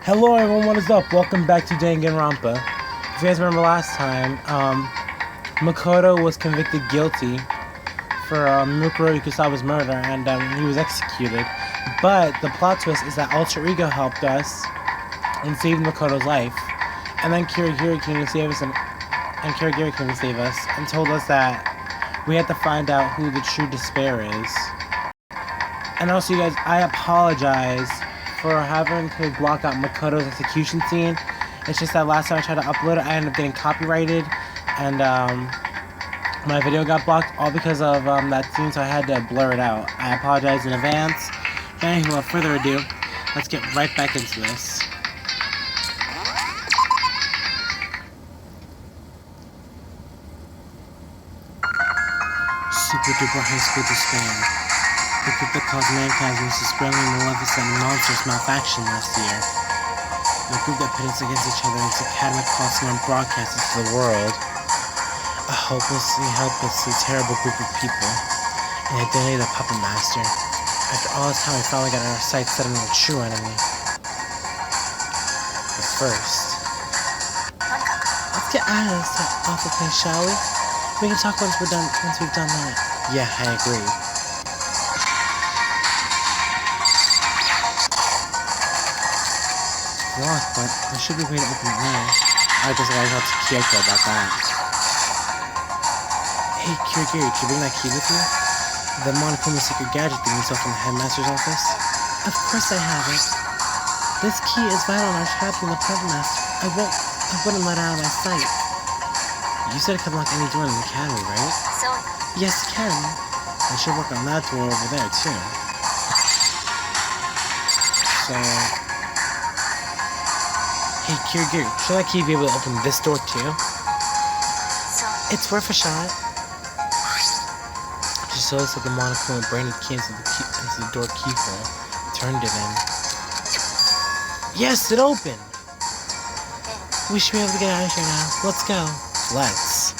Hello everyone, what is up? Welcome back to Danganronpa. If you guys remember last time, Mukuro was convicted guilty for Mukuro Ikusaba's murder, and he was executed. But the plot twist is that Alter Ego helped us and saved Mukuro's life. And then Kirigiri came to save us, and Kirigiri came to save us and told us that we had to find out who the true despair is. And also, you guys, I apologize for having to block out Makoto's execution scene. It's just that last time I tried to upload it, I ended up getting copyrighted, and my video got blocked, all because of that scene, so I had to blur it out. I apologize in advance. Anyway, without further ado, let's get right back into this. Super duper high school despair. The group that caused mankind's most despairingly maleficent and monstrous malfaction last year. The group that pit us against each other in its academic costing and broadcast it to the world. A helplessly terrible group of people. And the identity of the puppet master. After all this time, we finally got our sights set on our true enemy. But first, let's get out of this awful place, shall we? We can talk once we've done that. Yeah, I agree. Locked, but there should be a way to open it now. I guess I gotta talk to Kyoko about that. Hey, Kirigiri, can you bring that key with you? The Monokuma secret gadget thing you saw from the headmaster's office? Of course I have it. This key is vital in our trapping the puppet master. I wouldn't let it out of my sight. You said it could lock any door in the academy, right? Yes, it can. I should work on that door over there, too. So... Hey, Kirigiri, should that key be able to open this door too? It's worth a shot. She showed us that the Monokuma branded key into the door keyhole. Turned it in. Yes, it opened! We should be able to get out of here now. Let's go. Let's.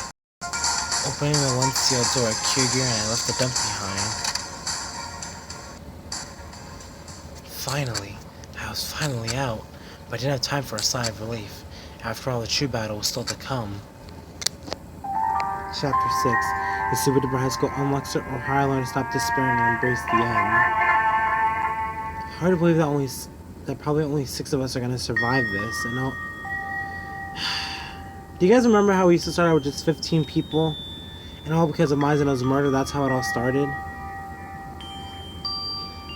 Opening the one sealed door, Kirigiri and I left the dump behind. Finally. I was finally out. But I didn't have time for a sigh of relief. After all, the true battle was still to come. Chapter 6. The Super Duper High School unlocks her Ohio learn to stop despairing and embrace the end. Hard to believe that probably only 6 of us are gonna survive this, and all... Do you guys remember how we used to start out with just 15 people? And all because of Mizuno's murder, that's how it all started?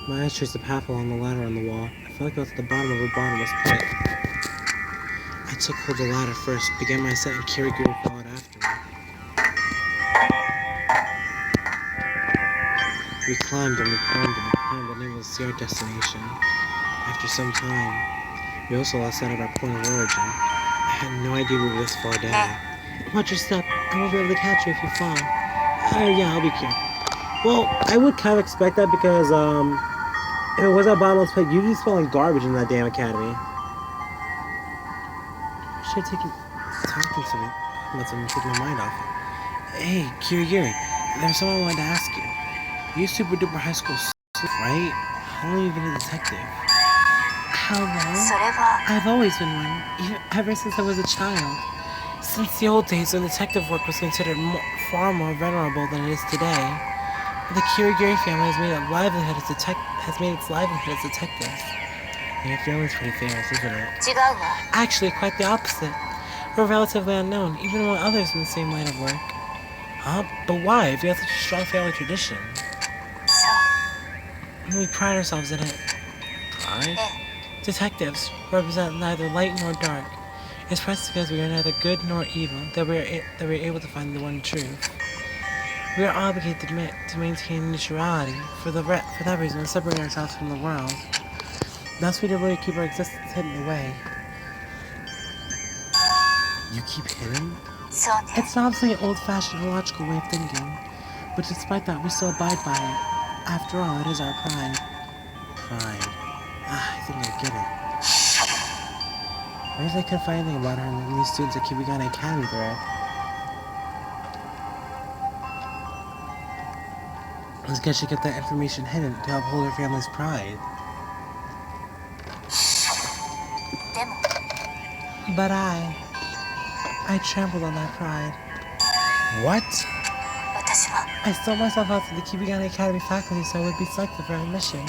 My eyes traced the path along the ladder on the wall. I felt like I was at the bottom of a bottomless pit. I took hold of the ladder first, began my ascent, and Kirigiri followed after me. We climbed and we climbed and we climbed, unable to see our destination. After some time, we also lost sight of our point of origin. I had no idea we were this far down. Watch your step. I won't be able to catch you if you fall. Yeah, I'll be here. Well, I would kind of expect that because, if it was a bottomless pit, you'd be smelling garbage in that damn academy. Should I take it? Talking to me. Must have taken my mind off it. Hey, Kirigiri, there's something I wanted to ask you. You super duper high school sleuth, right? How long have you been a detective? How long? I've always been one, ever since I was a child. Since the old days when detective work was considered far more venerable than it is today. The Kirigiri family has made its livelihood as detectives. And your family's pretty famous, isn't it? Actually, quite the opposite. We're relatively unknown, even among others in the same line of work. Huh? But why, if you have such a strong family tradition? We pride ourselves in it. Pride? Detectives represent neither light nor dark. It's precisely because we are neither good nor evil that we are able to find the one truth. We are obligated to maintain neutrality. For that reason, we separate ourselves from the world. Thus, we deliberately keep our existence hidden away. You keep hidden? It's obviously an old-fashioned illogical way of thinking, but despite that, we still abide by it. After all, it is our pride. Pride. I think I get it. I guess I couldn't find anything about her and these students at Kirigiri Academy, though. Let's get you get that information hidden to uphold her family's pride. But I trampled on that pride. What? I stole myself out to the Kirigiri Academy faculty so I would be selected for admission,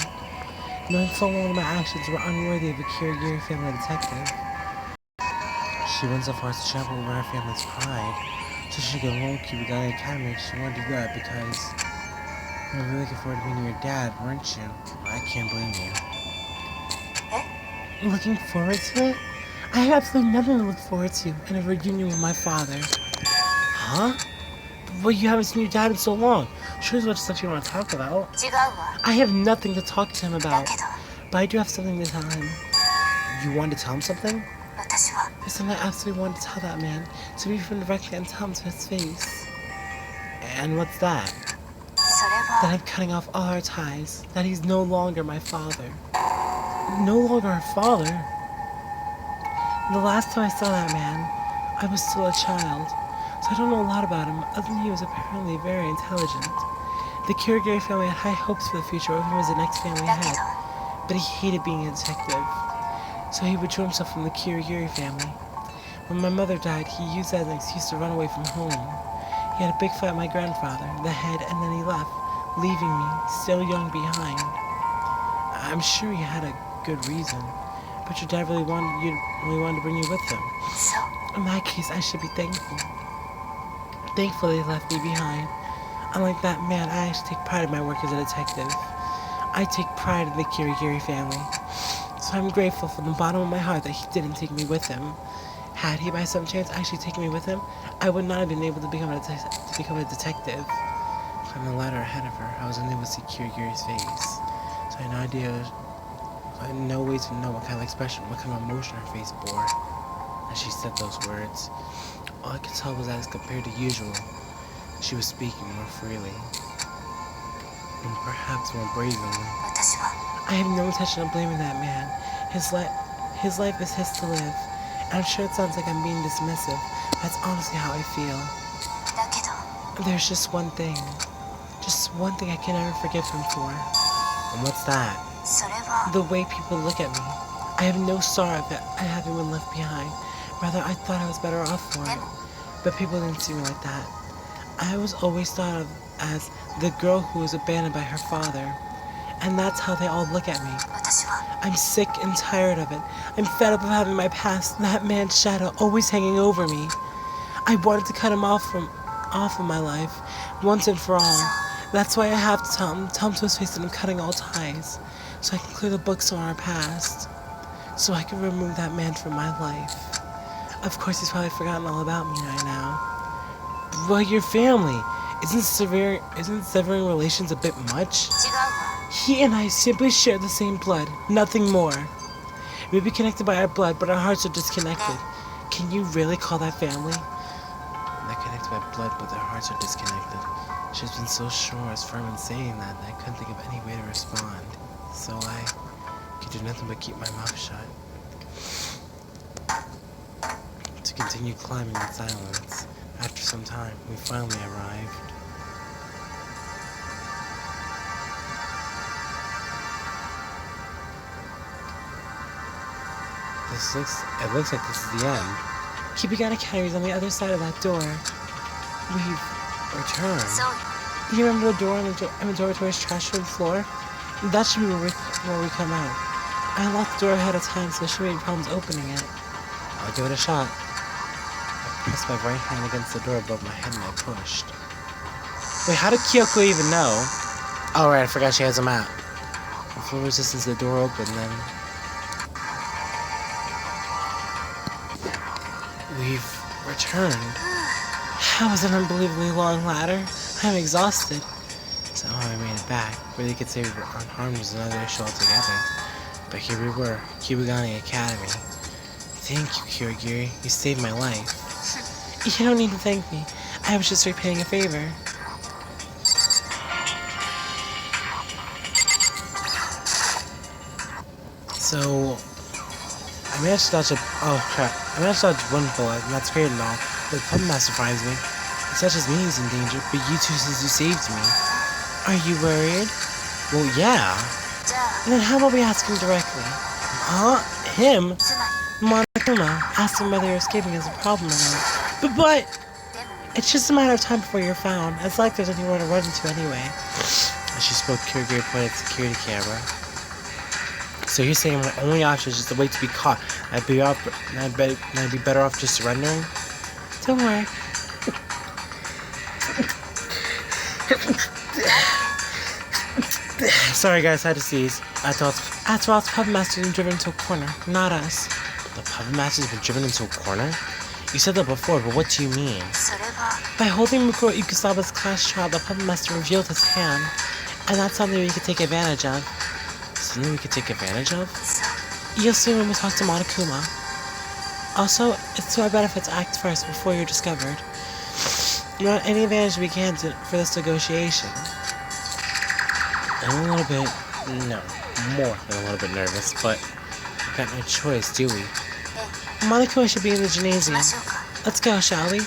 knowing full well my actions were unworthy of a Kirigiri family detective. She went so far as to trample over her family's pride, so she could enroll Kirigiri Academy. She wanted to do that because you were really looking forward to meeting your dad, weren't you? I can't blame you. Looking forward to it? I have absolutely nothing to look forward to in a reunion with my father. Huh? But you haven't seen your dad in so long. Sure as much stuff you want to talk about. I have nothing to talk to him about. But I do have something to tell him. You want to tell him something? There's something I absolutely want to tell that man. To meet him directly and tell him to his face. And what's that? That I'm cutting off all our ties. That he's no longer my father. No longer our father? The last time I saw that man, I was still a child. So I don't know a lot about him, other than he was apparently very intelligent. The Kirigiri family had high hopes for the future of him as the next family head, but he hated being a detective. So he withdrew himself from the Kirigiri family. When my mother died, he used that as an excuse to run away from home. He had a big fight with my grandfather, the head, and then he left, leaving me, still young, behind. I'm sure he had a good reason, but your dad really wanted to bring you with him. In that case, I should be thankful. Thankful they left me behind. Unlike that man, I actually take pride in my work as a detective. I take pride in the Kirigiri family. So I'm grateful from the bottom of my heart that he didn't take me with him. Had he by some chance actually taken me with him, I would not have been able to become a detective. Climbing the ladder ahead of her, I was unable to see Kirigiri's face. So I had no way to know what kind of expression, what kind of emotion her face bore as she said those words. All I could tell was that as compared to usual, she was speaking more freely, and perhaps more brazenly. I have no intention of blaming that man. His life is his to live, and I'm sure it sounds like I'm being dismissive. That's honestly how I feel. There's just one thing I can never forgive him for. And what's that? The way people look at me. I have no sorrow that I haven't been left behind. Rather, I thought I was better off for it. But people didn't see me like that. I was always thought of as the girl who was abandoned by her father. And that's how they all look at me. I'm sick and tired of it. I'm fed up of having my past, that man's shadow, always hanging over me. I wanted to cut him off of my life, once and for all. That's why I have to tell him to his face that I'm cutting all ties, so I can clear the books on our past, so I can remove that man from my life. Of course, he's probably forgotten all about me right now. But your family, isn't severing relations a bit much? He and I simply share the same blood, nothing more. We may be connected by our blood, but our hearts are disconnected. Can you really call that family? They're connected by blood, but their hearts are disconnected. She's been so sure as firm in saying that I couldn't think of any way to respond. So I could do nothing but keep my mouth shut. To continue climbing in silence. After some time, we finally arrived. It looks like this is the end. Kirigiri Academy is on the other side of that door. We've returned. You remember the door and the dormitory's trash on the floor? That should be where we come out. I locked the door ahead of time, so there shouldn't be any problems opening it. I'll give it a shot. I pressed my right hand against the door above my head and I pushed. Wait, how did Kyoko even know? Oh right, I forgot she has a map. The floor resistance to the door opened, then we've returned. That was an unbelievably long ladder. I'm exhausted. Somehow I made it back. Really could say we were unharmed was another issue altogether. But here we were, Kirigiri Academy. Thank you, Kirigiri. You saved my life. You don't need to thank me. I was just repaying a favor. So, I managed to dodge I managed to dodge one bullet, and that's great and all, but the Puppet Master finds me. He touches me, he's in danger, but you two since you saved me. Are you worried? Well, yeah. And then how about we ask him directly? Huh? Him? Monokuma asked him whether escaping is a problem or not. But it's just a matter of time before you're found. It's like there's anywhere to run into anyway. As she spoke, Kirigiri pointed at the security camera. So you're saying my only option is just to wait to be caught. I'd be better off just surrendering? Don't worry. Sorry guys, I had to sneeze. After all, the puppet master's been driven into a corner, not us. The puppet master's been driven into a corner? You said that before, but what do you mean? By holding Mukuro Ikusaba's class trial, the puppet master revealed his hand. And that's something we could take advantage of. Something we could take advantage of? You'll see when we talk to Monokuma. Also, it's to our benefit to act first before you're discovered. We want any advantage we can for this negotiation. I'm a little bit, more than a little bit nervous, but we've got no choice, do we? Monokuma should be in the gymnasium. Let's go, shall we?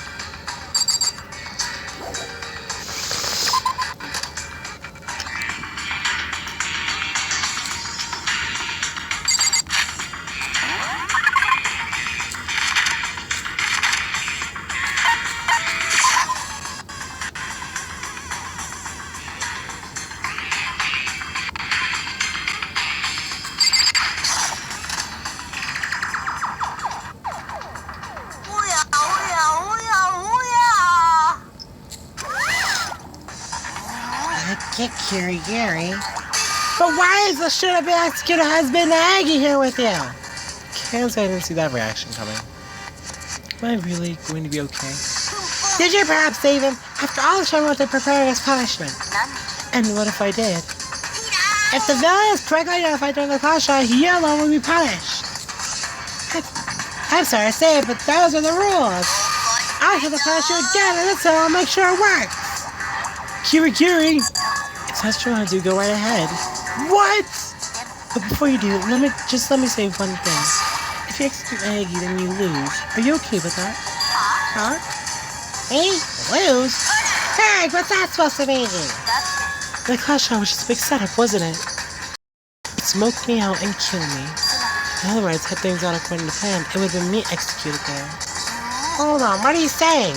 Get Kirigiri. But why is the should-have been executed husband Aggie here with you? Can't say I didn't see that reaction coming. Am I really going to be okay? Did you perhaps save him? After all the trouble they're preparing as punishment. And what if I did? If the villain is correctly identified during the class trial, he alone will be punished. I'm sorry to say it, but those are the rules. I have to punish you again, and this time I'll make sure it works. Kirigiri! If that's what you want to do, go right ahead. What? But before you do, let me say one thing. If you execute Aggie, then you lose. Are you okay with that? Huh? Me? Lose? Hey, what's that supposed to mean? The class trial was just a big setup, wasn't it? Smoke me out and kill me. In other words, had things gone according to plan, it would have been me executed there. Hold on, what are you saying?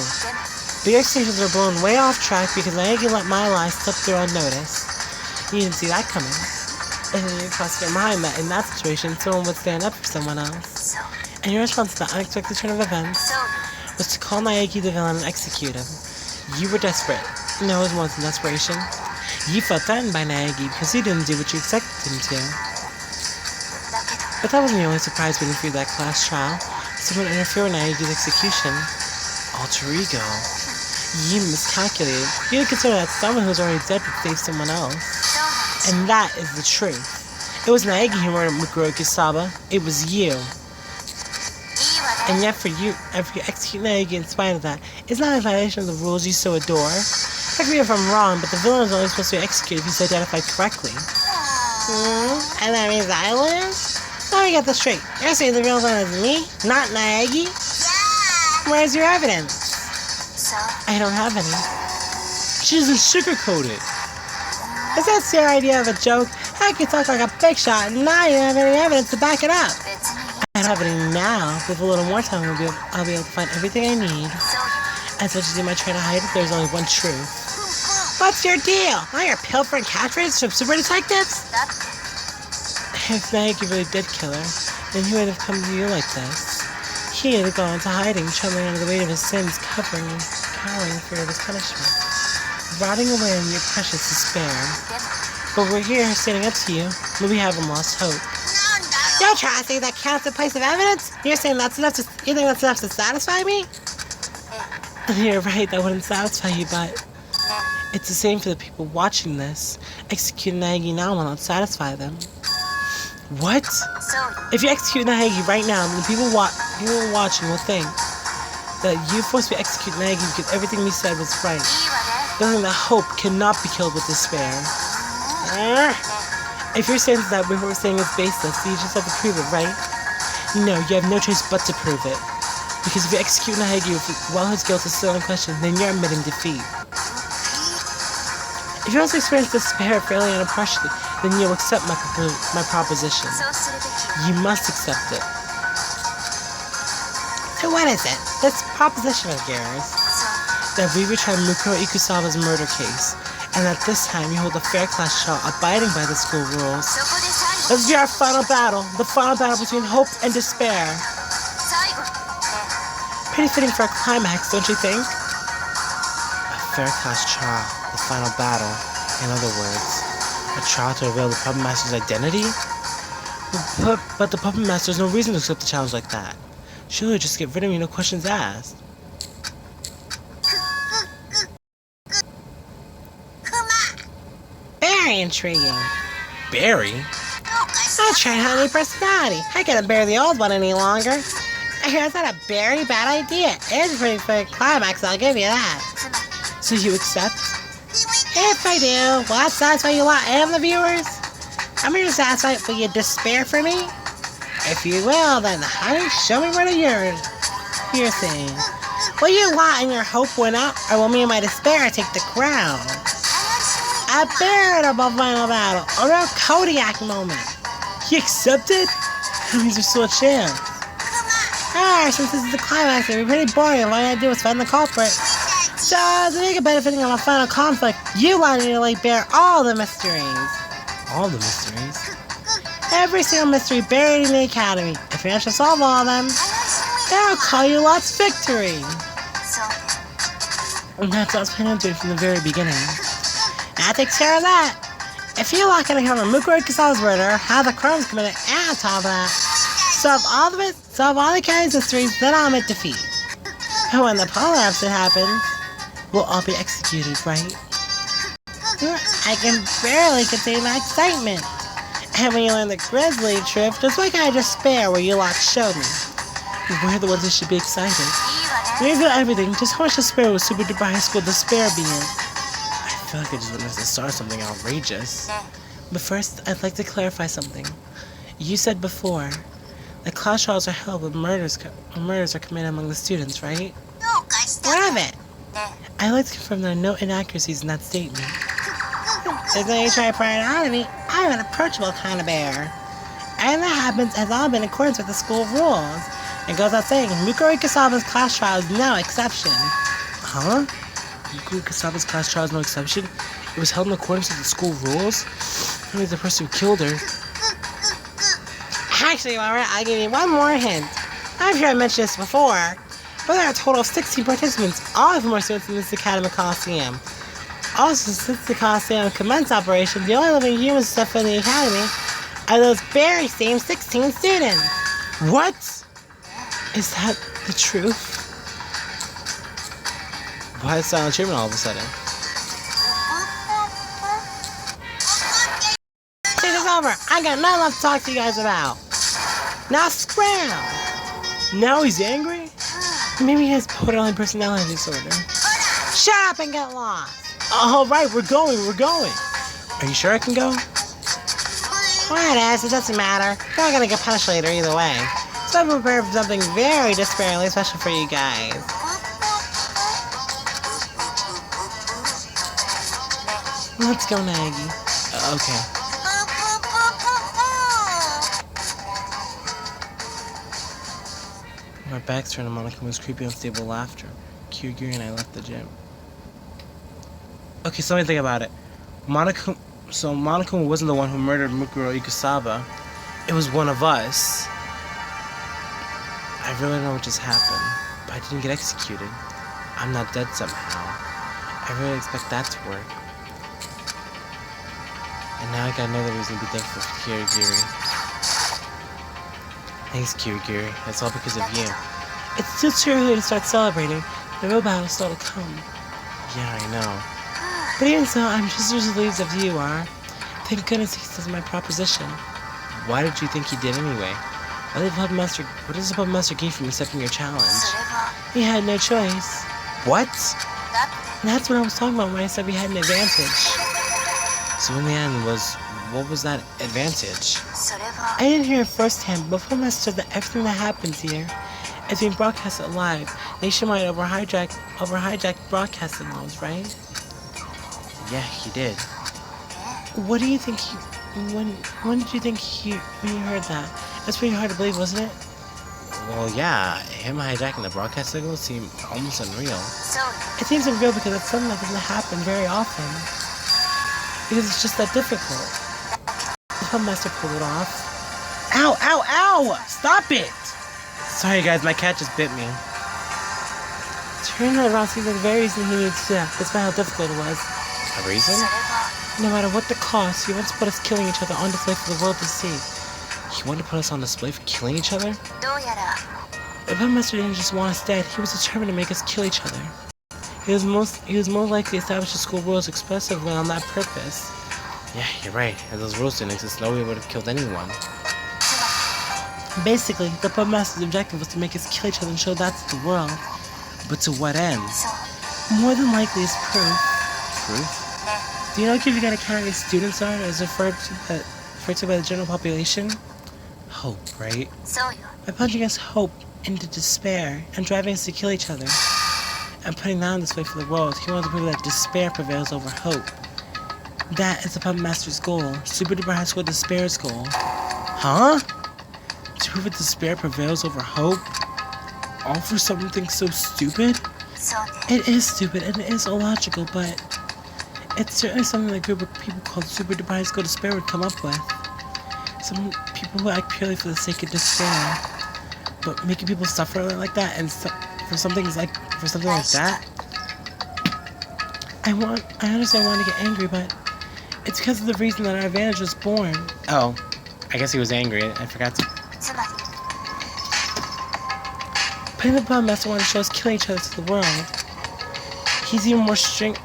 The executions are blown way off track because Aggie let my lies slip through unnoticed. You didn't see that coming. And then you crossed your mind that in that situation, someone would stand up for someone else. And your response to the unexpected turn of events was to call Naegi the villain and execute him. You were desperate. No, it wasn't desperation. You felt threatened by Naegi because he didn't do what you expected him to. But that wasn't the only surprise waiting for you that class trial. Someone interfered with Naegi's execution. Alter ego. You miscalculated. You didn't consider that someone who was already dead would save someone else. And that is the truth. It was Naegi who murdered Mukuro Ikusaba. It was you. And yet for you, if you execute Naegi in spite of that, it's not a violation of the rules you so adore. Correct me if I'm wrong, but the villain is only supposed to be executed if he's identified correctly. And that means I lose? Let me get this straight. You're saying the real villain is me, not Naegi? Yeah! Where's your evidence? I don't have any. She doesn't sugarcoat it. Is that your idea of a joke? I could talk like a big shot, and now you don't have any evidence to back it up. I don't have any now. With a little more time, I'll be able to find everything I need. As much as you might try to hide it, there's only one truth. What's your deal? Now you're pilfering catchphrases from super detectives? If Naegi really did kill her, then he would have come to you like this. He would have gone into hiding, trembling under the weight of his sins, cowering in fear of his punishment, rotting away in your precious despair. But we're here, standing up to you, but we haven't lost hope. You're trying to say that counts in place of evidence? You're saying that's enough you think that's enough to satisfy me? You're right, that wouldn't satisfy you, but it's the same for the people watching this. Executing Naegi now will not satisfy them. What? If you execute Naegi right now, then the people watching will think that you forced me to execute Naegi because everything we said was right. Feeling that hope cannot be killed with despair. If you're saying that what we're saying is baseless, then you just have to prove it, right? No, you have no choice but to prove it. Because if you execute Naegi while his guilt is still in question, then you're admitting defeat. If you also experience despair fairly and impartially, then you'll accept my proposition. You must accept it. So what is it? This proposition of yours? That we retried Mukuro Ikusaba's murder case, and that this time you hold a fair class trial abiding by the school rules. Let's be our final battle, the final battle between hope and despair. Pretty fitting for a climax, don't you think? A fair class trial, the final battle. In other words, a trial to reveal the Puppet Master's identity? But the Puppet Master has no reason to accept a challenge like that. Surely just get rid of me, no questions asked. Very intriguing. Barry? I tried out a new personality. I can't bear the old one any longer. It's not a very bad idea. It's a pretty quick climax, I'll give you that. So you accept? If I do, will that satisfy you lot and the viewers? I'm here to satisfy, will you despair for me? If you will, then honey, show me what you're saying. Will you lot and your hope win out, or will me and my despair take the crown? A veritable final battle, a real Kodiak moment. He accepted? That means there's still a chance. Alright, since this is the climax, it'd be pretty boring if all I had to do was find the culprit. So, to make it benefiting of a final conflict, you want me to lay bare all the mysteries. All the mysteries? Every single mystery buried in the academy. If you manage to solve all of them, then I'll call you lot's victory. And that's what I was planning on doing from the very beginning. That takes care of that. If you lot can uncover Mukuro Ikusaba's murder, how the crimes committed, and on top of that, solve all the academy's mysteries, then I'm at defeat. And when the polar opposite happens, we'll all be executed, right? I can barely contain my excitement. And when you learn the grisly truth, just like I despair where you lot showed me. We're the ones that should be excited. We reveal everything, just how much despair was super duper high school despair being. I feel like I just witnessed the start of something outrageous. But first, I'd like to clarify something. You said before that class trials are held when murders are committed among the students, right? What of it? I'd like to confirm there are no inaccuracies in that statement. There's no need to try to pry it out of me. I'm an approachable kind of bear. And that happens has all been in accordance with the school rules. It goes without saying, Mukuro Ikusaba's class trial is no exception. Huh? Mukuro Ikusaba's class trial is no exception? It was held in accordance with the school rules? That means the person who killed her. Actually, alright, I'll give you one more hint. I'm sure I mentioned this before, but there are a total of 16 participants, all of whom are students in this academic coliseum. Also, since the coliseum commenced operation, the only living humans left in the academy are those very same 16 students. What? Is that the truth? Why is silent treatment all of a sudden? This is over. I got nothing left to talk to you guys about. Now scram! Now he's angry? Maybe he has borderline personality disorder. Shut up and get lost! Alright, we're going. Are you sure I can go? Alright, it doesn't matter. You're not gonna get punished later either way. So I'm prepared for something very despairingly special for you guys. Let's go, Nagi. Okay. My back's turned to Monokuma's creepy, unstable laughter. Kirigiri and I left the gym. Okay, so let me think about it. Monokuma wasn't the one who murdered Mukuro Ikusaba. It was one of us. I really don't know what just happened, but I didn't get executed. I'm not dead somehow. I really expect that to work. And now I got another reason to be thankful for Kirigiri. Thanks, Kirigiri. That's all because of you. It's still too early to start celebrating. The real battle's still to come. Yeah, I know. But even so, I'm just as relieved as you are. Thank goodness he says my proposition. Why did you think he did anyway? What does the Puppet Master gain from accepting your challenge? He had no choice. What? And that's what I was talking about when I said we had an advantage. So in the end, what was that advantage? I didn't hear it firsthand, but Puppet Master said that everything that happens here is being broadcasted live, nationwide over hijacked broadcasting laws, right? Yeah, he did. What do you think when did you think when you heard that? That's pretty hard to believe, wasn't it? Well, Yeah, him hijacking the broadcast signal seemed almost unreal. It seems unreal because it's something that doesn't happen very often. Because it's just that difficult. The Puppet Master pulled it off. Ow, ow, ow! Stop it! Sorry guys, my cat just bit me. Turning it around seems like the very reason he needs to act, despite how difficult it was. A reason? No matter what the cost, he wants to put us killing each other on display for the world to see. He wanted to put us on display for killing each other? The Puppet Master didn't just want us dead, he was determined to make us kill each other. He was most likely to establish the school rules expressively on that purpose. Yeah, you're right. If those rules didn't exist, nobody would have killed anyone. Basically, the Puppet Master's objective was to make us kill each other and show that to the world. But to what end? More than likely is proof. Proof? Do you know what Kirigiri Academy students are as referred to by the general population? Hope, right? By plunging us hope into despair and driving us to kill each other and putting that on display for the world, he wants to prove that despair prevails over hope. That is the Puppet Master's goal. Super duper high school despair's goal. Huh? To prove that despair prevails over hope? All for something so stupid? It is stupid and it is illogical, but it's certainly something that a group of people called Super Duper High School Despair would come up with. Some people who act purely for the sake of despair. But making people suffer like that and for something like that? I understand wanting to get angry, but it's because of the reason that our advantage was born. Oh, I guess he was angry. I forgot to... Putting the Puppet Master wanted to show us killing each other to the world. He's even more stringent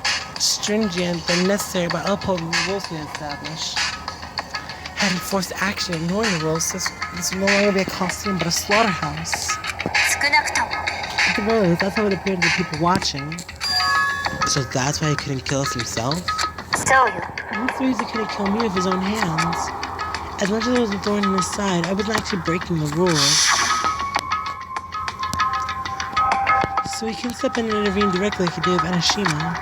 than necessary by upholding the rules we established. Having forced action, ignoring the rules, this will no longer be a coliseum but a slaughterhouse. At the very least, that's how it appeared to the people watching. So that's why he couldn't kill us himself? That's the reason he couldn't kill me with his own hands. As much as I was a thorn in his side, I wasn't actually breaking the rules. So he couldn't step in and intervene directly like he did with Enoshima.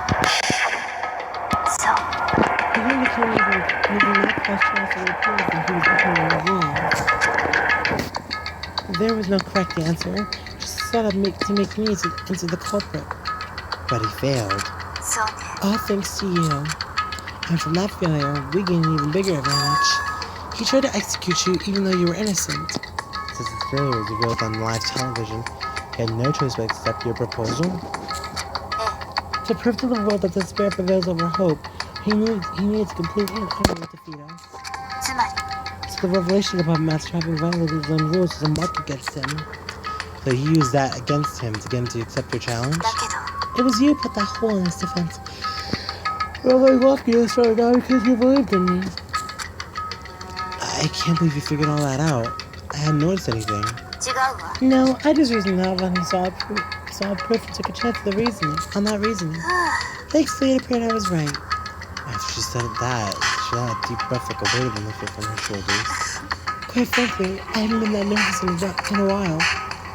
He wanted to kill me by making that question also appear that he was upholding the rules. There was no correct answer, just set up to make me into the culprit. But he failed. All thanks to you. And from that failure, we gained an even bigger advantage. He tried to execute you even though you were innocent. Since his failure was revealed on live television, he had no choice but to accept your proposal? To prove to the world that despair prevails over hope, he needed to completely and utterly defeat us. So the revelation of Puppet Master having violated his own rules was a mark against him. So you used that against him to get him to accept your challenge? It was you who put that hole in his defense. Well, I walked you this far now because you believed in me. I can't believe you figured all that out. I hadn't noticed anything. No, I just reasoned out when he saw proof and took a chance on that reasoning. Thankfully, it appeared I was right. After she said that, she let a deep breath like a weight had been lifted from her shoulders. Quite frankly, I haven't been that nervous in a while.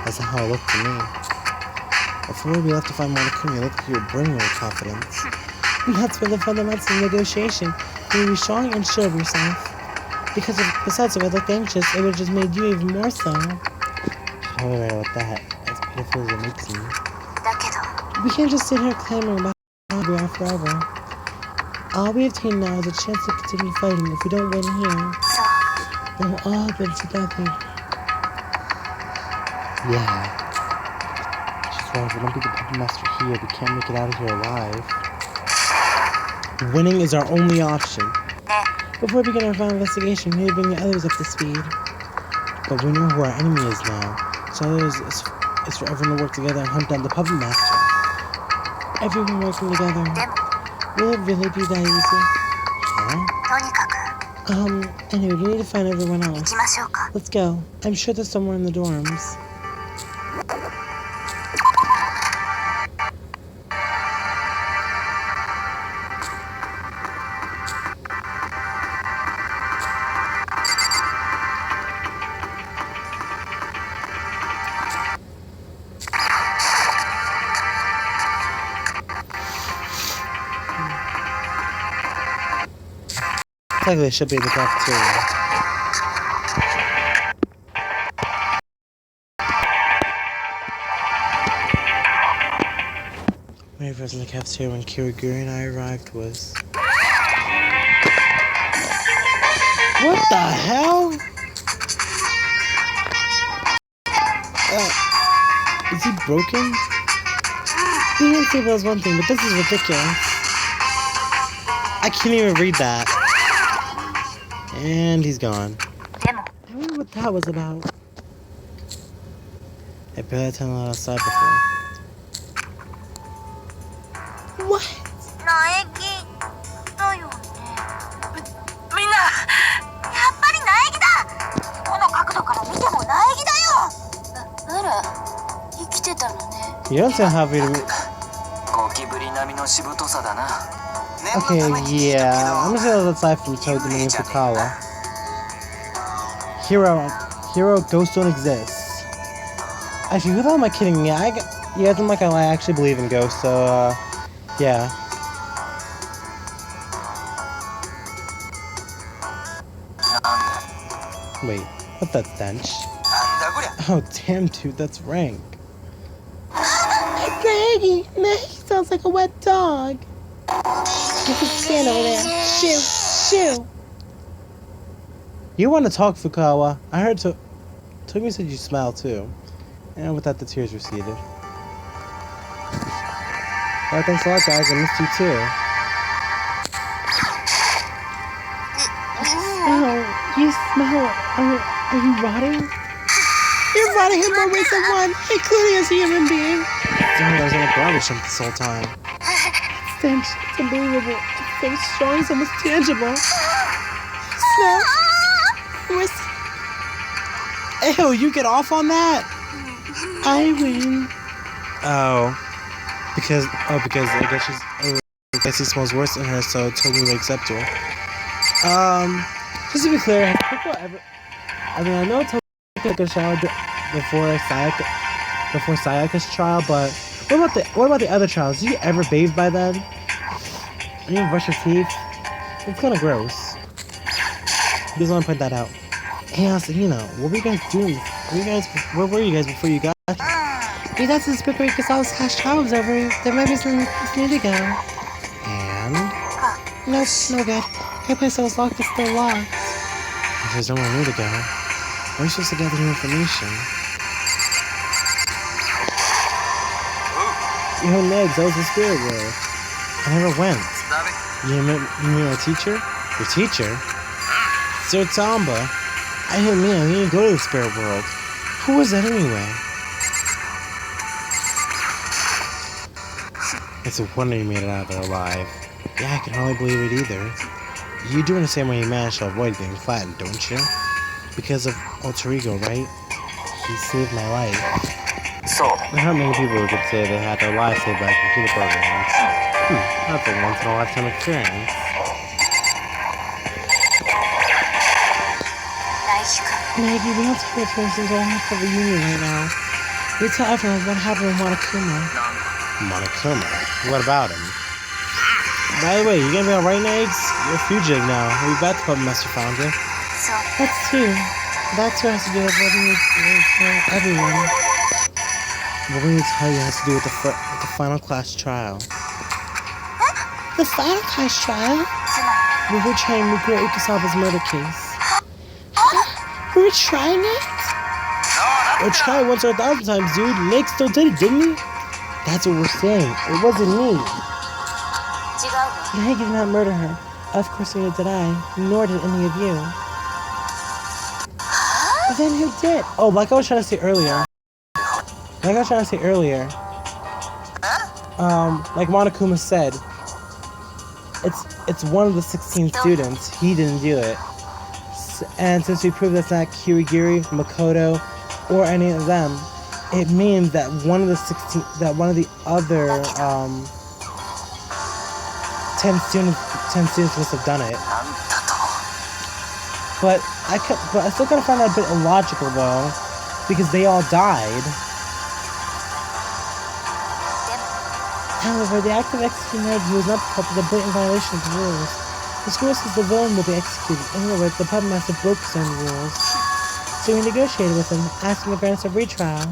That's not how it looked to me. Before we left to find Monokuma, it looked like you were brimming with confidence. That's where the fundamentals of negotiation. You would be strong and sure of yourself. Besides, if I looked anxious, it would have just made you even more so. Totally right about that, as pitiful as it makes me. We can't just sit here clamoring about how we are forever. All we obtain now is a chance to continue fighting if we don't win here. Then we'll all have been together. Yeah. She's right, if we don't beat the Puppet Master here, we can't make it out of here alive. Winning is our only option. Before we begin our final investigation, we need to bring the others up to speed. But we know who our enemy is now, so all is for everyone to work together and hunt down the Puppet Master. Everyone working together. Will it really be that easy? Huh? Anyway, we need to find everyone else. Let's go. I'm sure they're somewhere in the dorms. Looks like they should be in the cafeteria. My first in the cafeteria when Kirigiri and I arrived was... What the hell? Is he broken? Being unstable is one thing, but this is ridiculous. I can't even read that. And he's gone. I wonder what that was about. I barely had time to let outside before. What? 苗木だよね。みんな、やっぱり苗木だ。この角度から見ても苗木だよ。あら、生きてたのね。You don't sound happy to me. ゴキブリ並みのしぶとさだな。 Okay, yeah. I'm just gonna aside from Togumi and Fukawa. Hero, ghosts don't exist. Actually, who the hell am I kidding me? You guys don't like I actually believe in ghosts, so, yeah. Wait, what's that stench? Oh, damn, dude, that's rank. Maggie sounds like a wet dog. You can stand over there. Shoo. You want to talk, Fukawa? I heard Togumi said you smile too. And with that, the tears receded. Well, thanks a lot, guys. I missed you too. You smell. Are you rotting? You're rotting in more ways than one, including as a human being. Damn, I was in a garbage dump this whole time. Stench, it's unbelievable. It's so strong, it's almost tangible. Smell. Ew, you get off on that? I win. Because I guess he smells worse than her, so Toby wakes up to her. Just to be clear, has Kyoko ever... I know Toby took a shower before Sayaka's trial, but what about the other trials? Did you ever bathe by then? Or even brush your teeth? It's kind of gross. Just want to point that out. Hey, Asahina, what were you guys doing? Where were you guys before you got here? We got to the split break because all this cash trial was over. There might be something new to go. And? Nope, no good. Every place that was locked is still locked. If there's nowhere new to go, where are you supposed to gather new information? Yo, Negs, that was the spirit world. I never went. You mean my teacher? Your teacher? Sir Tamba. I didn't go to the spirit world. Who was that anyway? It's a wonder you made it out of there alive. Yeah, I can hardly believe it either. You do understand why you managed to avoid being flattened, don't you? Because of Alter Ego, right? He saved my life. So, There aren't many people who could say they had their lives saved by computer programs. That's a once-in-a-lifetime experience. Maggie, we don't tell friends until after the reunion right now. We tell everyone what happened with Monokuma. Monokuma? What about him? By the way, you gonna be alright, Nags? You're a fugitive now. We're about to put Master found you. That's true. That's what has to do with what we need to do for everyone. What we need to tell you has to do with the final class trial. The final class trial? We were trying Mukuro Ikusaba's murder case. We were trying it? We're trying once or 1,000 times, dude. Nick still did it, didn't he? That's what we're saying. It wasn't me. Nick did not murder her. Of course neither did I, nor did any of you. But then who did? Oh, like I was trying to say earlier. Like Monokuma said, it's one of the 16 students. He didn't do it. And since we proved that's not Kirigiri, Makoto, or any of them, it means that one of the other 10 students must have done it. But I still kind of find that a bit illogical though, because they all died. However, the act of executing Nagi was not the puppet, a blatant violation of the rules. The school says the villain will be executed. In other words, the puppet master broke some rules. So we negotiated with him, asked him to grant us a retrial.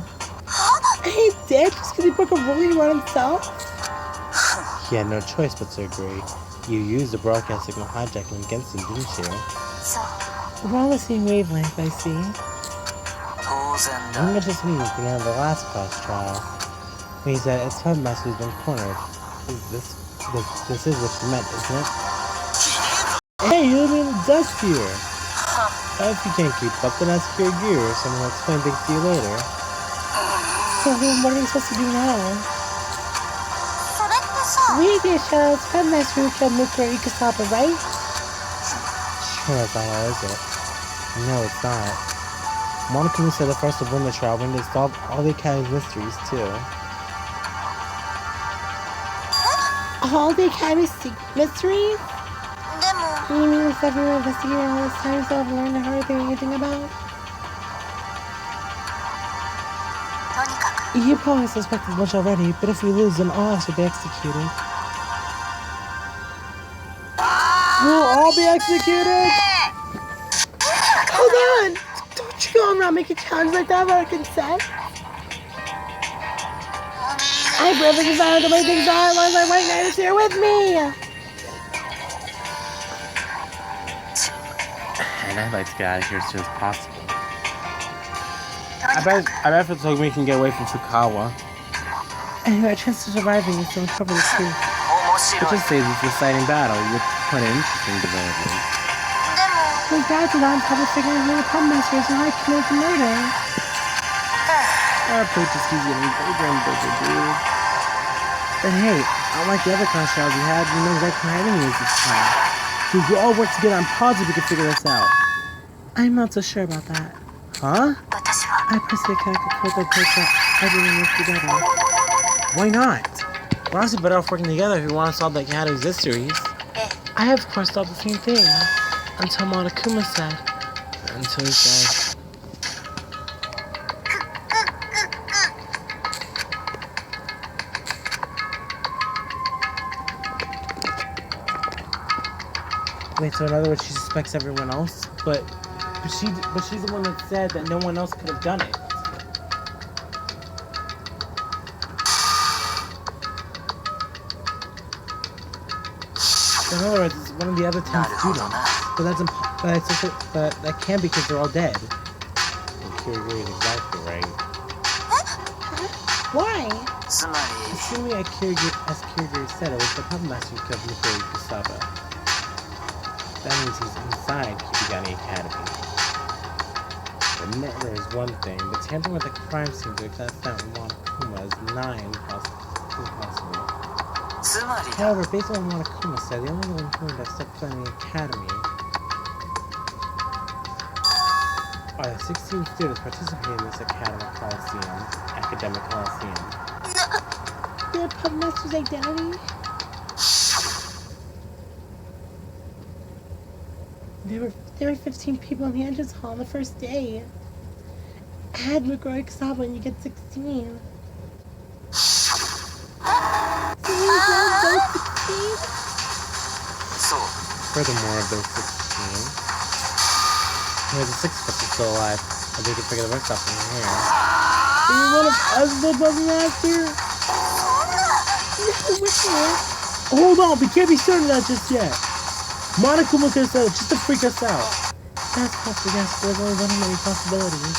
And he did, just because he broke a rule he wrote himself? He had no choice but to agree. You used the broadcast signal hijacking against him, didn't you? そう We're on the same wavelength, I see. 当然 I だ remember just meeting at the end of the last class trial. When he said its headmaster has been cornered. This is what you meant, isn't it? Hey, you didn't mean dust here! If you can't keep up, then ask Kirigiri or someone will explain things to you later. So then what are we supposed to do now? それってさ We did show us headmaster who killed Mukuro Ikusaba, right? Sure, that's not all, is it? No, it's not. Monokuma said the first will win the trial when they solve all the Academy's mysteries, too. All the Academy's mysteries? でも You mean the stuff we were investigating all this time so I've learned hardly anything about? とにかく You probably suspect as much already, but if we lose, then all of us will be executed. We'll all be executed! Hold on! Don't you know I'm not making challenges like that without consent? I'm perfectly fine with the way things are as long as my white knight is here with me! And I'd like to get out of here as soon as possible. I bet if it's like we can get away from Fukawa. Anyway, our chance of surviving is to uncover the truth. 面 It 白い just saves this exciting battle with quite an interesting development. でも My dad's on top of figuring out who the problem master is and how to commit the murder. Our approach just keeps getting bigger and bigger, dude. But hey, unlike the other class trials we had, we know exactly how enemy is this time. So if we all work together, I'm positive we can figure this out. I'm not so sure about that. Huh? 私は I personally cannot conclude that approach that everyone works together. Why not? We're honestly better off working together if we want to solve the Academy's mysteries. I have, of course, thought the same thing. Until Monokuma said. Until he said... Wait, so in other words, she suspects everyone else? But she's the one that said that no one else could have done it. In other words, it's one of the other 10 なるほど students. な But that can't be because they're all dead. And Kirigiri is exactly right. Why? つまり Assuming as Kirigiri said, it was the puppet master who killed Mukuro Ikusaba. That means he's inside Kirigiri Academy. The murder is one thing, but tampering with the crime scene to access that Monokuma is impossible. つまり However, based on what Monokuma said, the only one who would have stepped foot in the academy are the 16 students participating in this academic coliseum. The puppet master's identity? There were 15 people in the entrance hall on the first day. Add Mukuro Ikusaba and you get 16. So Furthermore, of those 16, there's a sixth person still alive, and they can figure the rest out from here. Are you one of us, the puppet master? No, we're here. Hold on, we can't be certain of that just yet. Monokuma could have said it just to freak us out. That's possible, yes, but there's only one of many possibilities.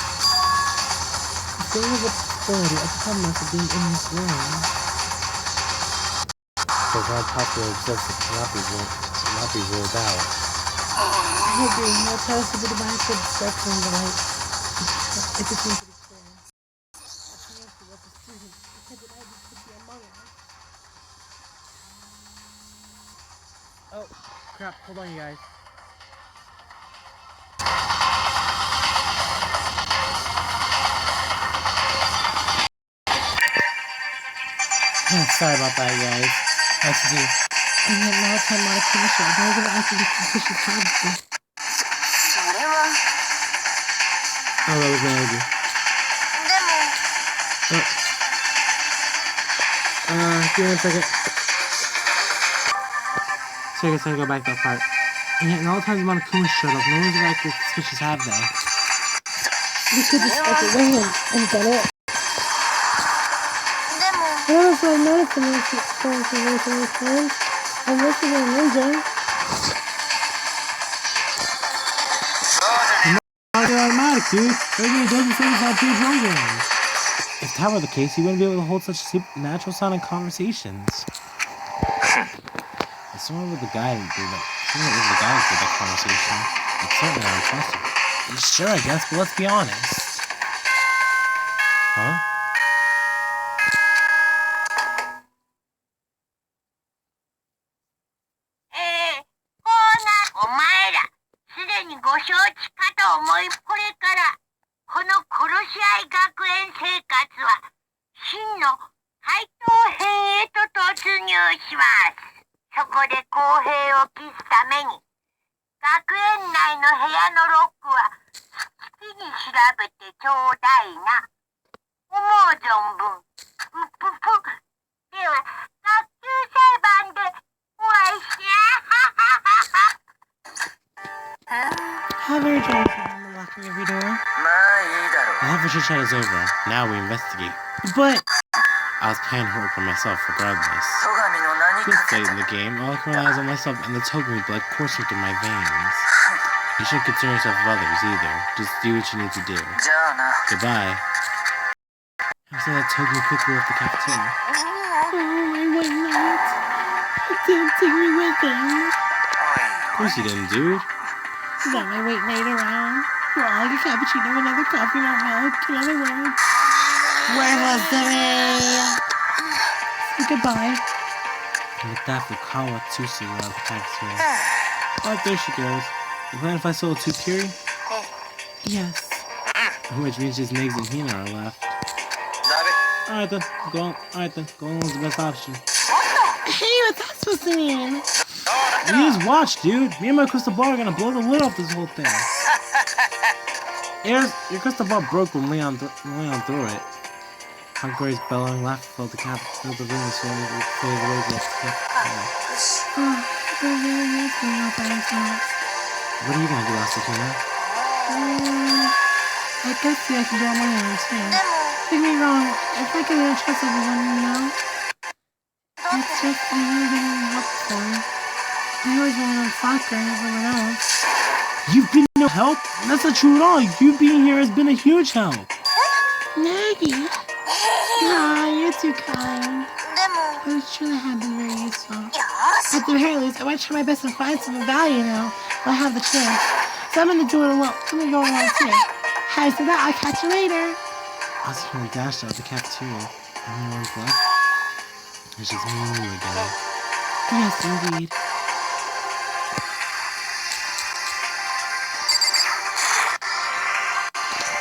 There is a possibility of the puppet master being in this room. There's one possibility exists that cannot be ruled out. I agree. Now tell us if the device for destruction of the light. It just seems pretty clear. The penalty was the students, because the light could be among us. Oh, crap, hold on you guys. Sorry about that, guys. Nice to see you. And yet now it's time Monokuma show. They're going to answer these suspicious charges. それは Oh, that was my idea. でも Give me a second. So I guess I go back to that part. And yet, in all the times Monokuma showed up, no one's acted suspicious, have they? We could just step away and get it. でも What else do I notice in this? I'm listening to Ninja. Automatic, dude. Regular doesn't say it's pre-programmed. If that were the case, he wouldn't be able to hold such supernatural sounding conversations. If someone with the guy did that conversation, it's certainly not impressive. Sure, I guess, but let's be honest. Huh? How very generous of him locking every door. The half of chit chat is over. Now we investigate. But I was paying her for myself regardless. This late in the game, all I can realize on myself and the Togami blood coursing through my veins. You shouldn't concern yourself with others either. Just do what you need to do. Goodbye. I said that Togami quickly left the cafeteria. Oh, my white knight. He didn't take me with him. Of course you didn't, dude. Got my white knight around. Well, like a cappuccino, another coffee, not milk. In other words, where was the Say goodbye. And with that, Fukawa Tsusu left the cafeteria. Oh, there she goes. You plan if I sold 2 Kiri? Yes. Which means just Niggs and Hina are left. Alright then, go on was the best option. Hey, what's that supposed to mean? You just watch, dude. Me and my crystal ball are gonna blow the lid off this whole thing. Your crystal ball broke when Leon threw it. Hungry's bellowing laughter filled the room with the What are you gonna do, Asakina? I guess I can do on my own too. Don't get me wrong, if I can really trust everyone, you know? It's just I really didn't help for. I always wanted on soccer and everyone else. You've been no help? That's not true at all. You being here has been a huge help. Maggie! Aw, you're too kind. But it truly have been very useful. At the very least, I want to try my best to find some value now while I have the chance. So I'm gonna do it alone. I'm gonna go along too. Hi, so that I'll catch you later. Asakina dashed out of the cafeteria. Everyone's left. It's just me and you again. Yes, indeed.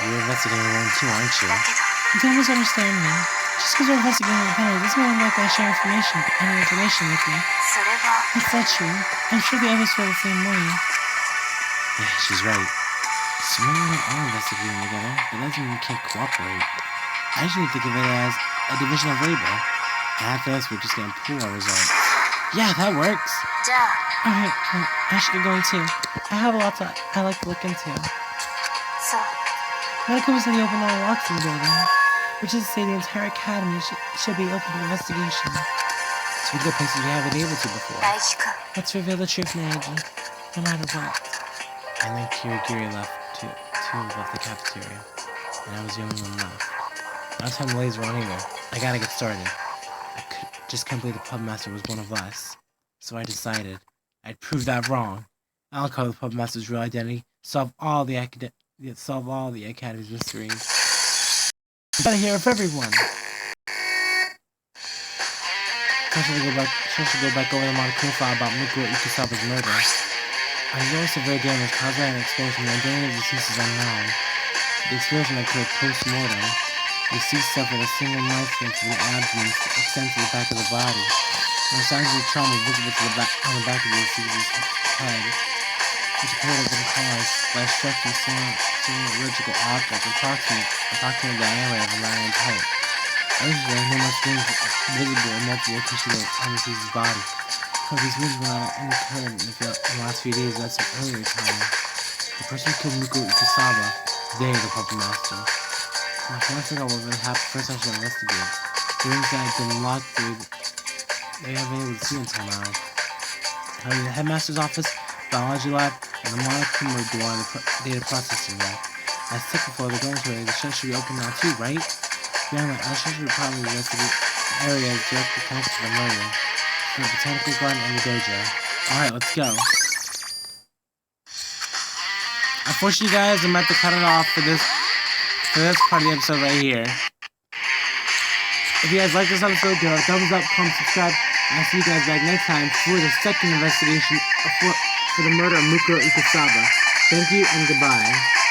You're investigating alone too, aren't you? Don't misunderstand me. Just because we're investigating independently doesn't mean like I share any information with you. That's not true. I'm sure the others feel the same way. Yeah, she's right. So maybe we're all investigating together, but that doesn't mean we can't cooperate. I usually think of it as a division of labor. And after us, we're just gonna pool our results. Yeah, that works. Alright, I should get going too. I have a lot I like to look into. Monokuma said he opened all the locks in the building, which is to say the entire academy should be open to investigation. So we go places we haven't been able to before. Let's reveal the truth, Naegi, no matter what. And then Kirigiri left two left the cafeteria, and I was the only one left. Not time the ladies were on either. I gotta get started. Just can't believe the pub master was one of us. So I decided I'd prove that wrong. I'll cover the pub master's real identity, solve all the academy's mysteries. You gotta hear of everyone. First I should go back over the Monokuma file about mukuro Ikusaba's murder. I know it's severe damage caused by an explosion. The identity of the deceased is unknown. The explosion occurred post-mortem. The deceased suffered a single knife wound to the abdomen extended to the back of the body. There were signs of trauma visible on the back of the deceased's head, which appeared to have been caused by a struck from cylindrical object approximately the diameter of a lion's head. Additionally, there were numerous wounds visible in multiple locations on the deceased's body. Because these wounds were not occurred in the last few days, that's an earlier time. The person who killed Mukuro Ikusaba, they the puppet master. Now, if I figure out what really happened, first I should investigate. The rooms that had been locked through they haven't been able to see until now. The headmaster's office, biology lab, and the Monokuma door on the data processing lab. As said before, the dormitory, the shed should be open now too, right? Beyond that, our shed should probably investigate the areas directly connected to the murder. The botanical garden and the dojo. Alright, let's go. Unfortunately, guys, I'm about to cut it off for this part of the episode right here. If you guys like this episode, give it a thumbs up, comment, subscribe, and I'll see you guys back next time for the second investigation for the murder of Mukuro Ikusaba. Thank you and goodbye.